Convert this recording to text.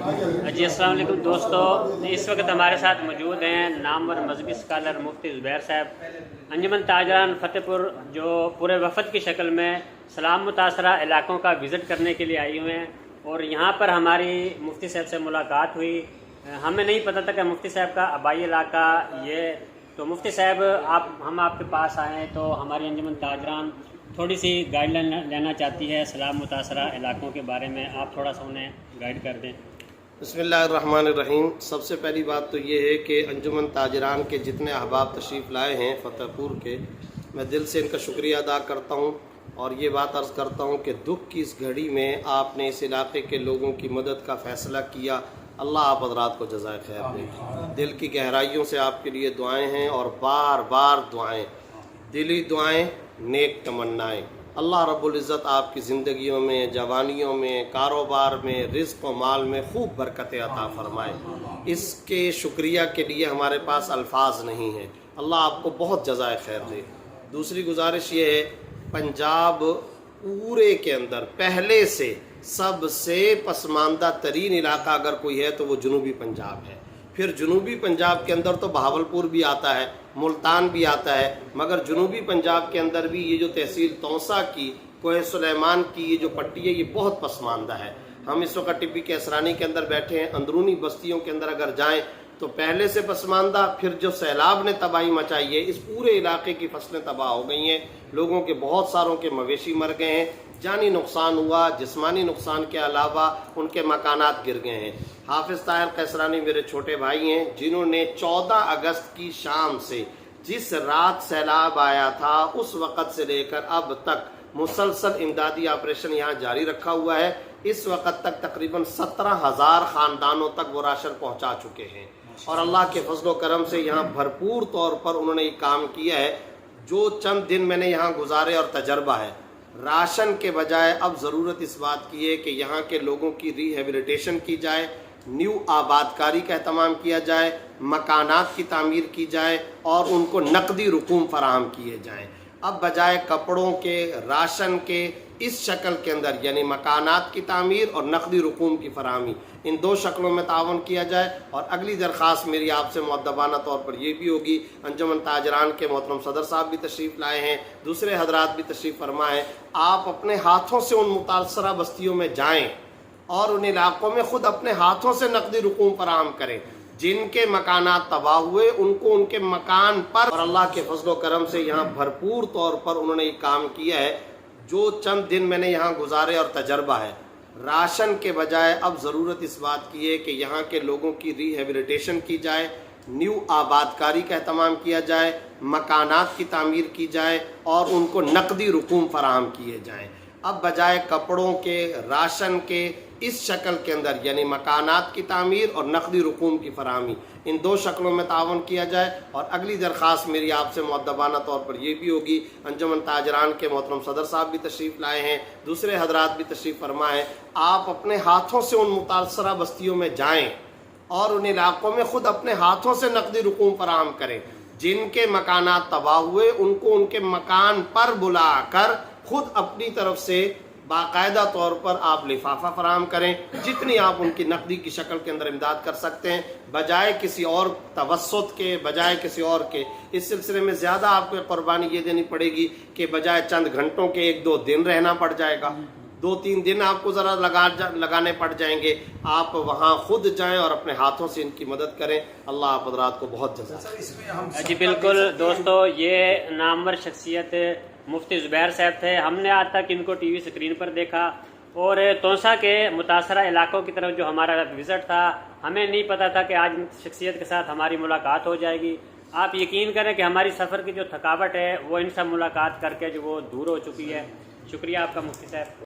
جی अस्सलाम वालेकुम दोस्तों, इस वक्त हमारे साथ मौजूद हैं नामवर मजहबी स्कॉलर मुफ्ती ज़ुबैर साहब। अंजुमन ताजरान फ़तेहपुर जो पूरे वफ़द की शक्ल में सलाम मुतासरा इलाकों का विज़िट करने के लिए आई हुए हैं और यहाँ पर हमारी मुफ्ती साहब से मुलाकात हुई। हमें नहीं पता था कि मुफ्ती साहब का आबाई इलाका ये, तो मुफ्ती साहब हम आपके पास आए हैं तो हमारी अंजुमन ताजरान थोड़ी सी गाइडलाइन लेना चाहती है सलाम मुतासरा इलाकों के बारे में। आप थोड़ा सा उन्हें गाइड कर दें। बिस्मिल्लाहिर्रहमानिर्रहीम। सबसे पहली बात तो ये है कि अंजुमन ताजरान के जितने अहबाब तशरीफ़ लाए हैं फ़तेहपुर के, मैं दिल से इनका शुक्रिया अदा करता हूँ और ये बात अर्ज़ करता हूँ कि दुख की इस घड़ी में आपने इस इलाके के लोगों की मदद का फ़ैसला किया। अल्लाह आप हज़रात को जज़ाए खैर दे। दिल की गहराइयों से आपके लिए दुआएँ हैं और बार बार दुआएँ, दिली दुआएँ, नेक तमन्नाएँ। अल्लाह रब्बुल इज़्ज़त आपकी ज़िंदगियों में, जवानियों में, कारोबार में, रिज़्क़ और माल में खूब बरकतें अता फ़रमाए। इसके शुक्रिया के लिए हमारे पास अल्फाज नहीं हैं। अल्लाह आपको बहुत जज़ाए खैर दे। दूसरी गुजारिश ये है, पंजाब पूरे के अंदर पहले से सबसे पसमानदा तरीन इलाका अगर कोई है तो वो जनूबी पंजाब है। फिर जनूबी पंजाब के अंदर तो बहावलपुर भी आता है, मुल्तान भी आता है, मगर जनूबी पंजाब के अंदर भी ये जो तहसील तौसा की, कोह सुलेमान की ये जो पट्टी है, ये बहुत पसमानदा है। हम इस वक्त टिप्पी के असरानी के अंदर बैठे हैं। अंदरूनी बस्तियों के अंदर अगर जाएं तो पहले से पसमानदा, फिर जो सैलाब ने तबाही मचाई है, इस पूरे इलाके की फसलें तबाह हो गई हैं, लोगों के बहुत सारों के मवेशी मर गए हैं, जानी नुकसान हुआ, जिस्मानी नुकसान के अलावा उनके मकानात गिर गए हैं। हाफिज़ ताहिर कैसरानी मेरे छोटे भाई हैं, जिन्होंने 14 अगस्त की शाम से जिस रात सैलाब आया था उस वक़्त से लेकर अब तक मुसलसल इमदादी ऑपरेशन यहाँ जारी रखा हुआ है। इस वक़्त तक तकरीबन 17,000 ख़ानदानों तक वो राशन पहुँचा चुके हैं और अल्लाह के फजलो करम से यहाँ भरपूर तौर पर उन्होंने ये काम किया है। जो चंद दिन मैंने यहाँ गुजारे और तजर्बा है, राशन के बजाय अब ज़रूरत इस बात की है कि यहाँ के लोगों की रिहेबिलिटेशन की जाए, न्यू आबादकारी का एहतमाम किया जाए, मकानात की तामीर की जाए और उनको नकदी रकूम फराहम किए जाएँ। अब बजाय कपड़ों के, राशन के, इस शक्ल के अंदर यानी मकानात की तामीर और नकदी रकूम की फराहमी, इन दो शक्लों में तावन किया जाए। और अगली दरख्वास्त मेरी आपसे मुअद्दबाना तौर पर यह भी होगी, अंजुमन ताजरान के मोहतरम सदर साहब भी तशरीफ़ लाए हैं, दूसरे हजरात भी तशरीफ़ फरमाएँ, आप अपने हाथों से उन मुतासरा बस्तियों में जाएँ और उन इलाकों में ख़ुद अपने हाथों से नकदी रकूम फराहम करें। जिनके मकानात तबाह हुए उनको उनके मकान पर, और अल्लाह के फजलो करम से यहाँ भरपूर तौर पर उन्होंने ये काम किया है। जो चंद दिन मैंने यहाँ गुजारे और तजर्बा है, राशन के बजाय अब ज़रूरत इस बात की है कि यहाँ के लोगों की रिहेबिलिटेशन की जाए, न्यू आबादकारी का एहतमाम किया जाए, मकानात की तामीर की जाए और उनको नकदी रकूम फराहम किए जाएँ। अब बजाय कपड़ों के, राशन के, इस शक्ल के अंदर यानी मकानात की तामीर और नकदी रकूम की फराहमी, इन दो शक्लों में तावन किया जाए। और अगली दरख्वास्त मेरी आपसे मुअद्दबाना तौर पर यह भी होगी, अंजुमन ताजरान के मोहतरम सदर साहब भी तशरीफ़ लाए हैं, दूसरे हजरात भी तशरीफ़ फरमाएँ, आप अपने हाथों से उन मुतासरा बस्तियों में जाएँ और उन इलाकों में ख़ुद अपने हाथों से नकदी रकूम फराहम करें। जिनके मकानात तबाह हुए उनको उनके मकान पर बुला कर खुद अपनी तरफ से बाकायदा तौर पर आप लिफाफा फराहम करें। जितनी आप उनकी नकदी की शक्ल के अंदर इमदाद कर सकते हैं, बजाय किसी और तवस्सुत के, बजाय किसी और के। इस सिलसिले में ज़्यादा आपको कुर्बानी ये देनी पड़ेगी कि बजाय चंद घंटों के 1-2 दिन रहना पड़ जाएगा, 2-3 दिन आपको ज़रा लगाने पड़ जाएंगे। आप वहाँ खुद जाएं और अपने हाथों से इनकी मदद करें। अल्लाह आप हज़रात को बहुत जज़ा। जी बिल्कुल दोस्तों, ये नामवर शख्सियत मुफ्ती ज़ुबैर साहब थे। हमने आज तक इनको टीवी स्क्रीन पर देखा और तौसा के मुतासरा इलाकों की तरफ जो हमारा विज़िट था, हमें नहीं पता था कि आज शख्सियत के साथ हमारी मुलाकात हो जाएगी। आप यकीन करें कि हमारी सफ़र की जो थकावट है वो इनसे मुलाकात करके जो वो दूर हो चुकी है। शुक्रिया आपका मुफ्ती साहब।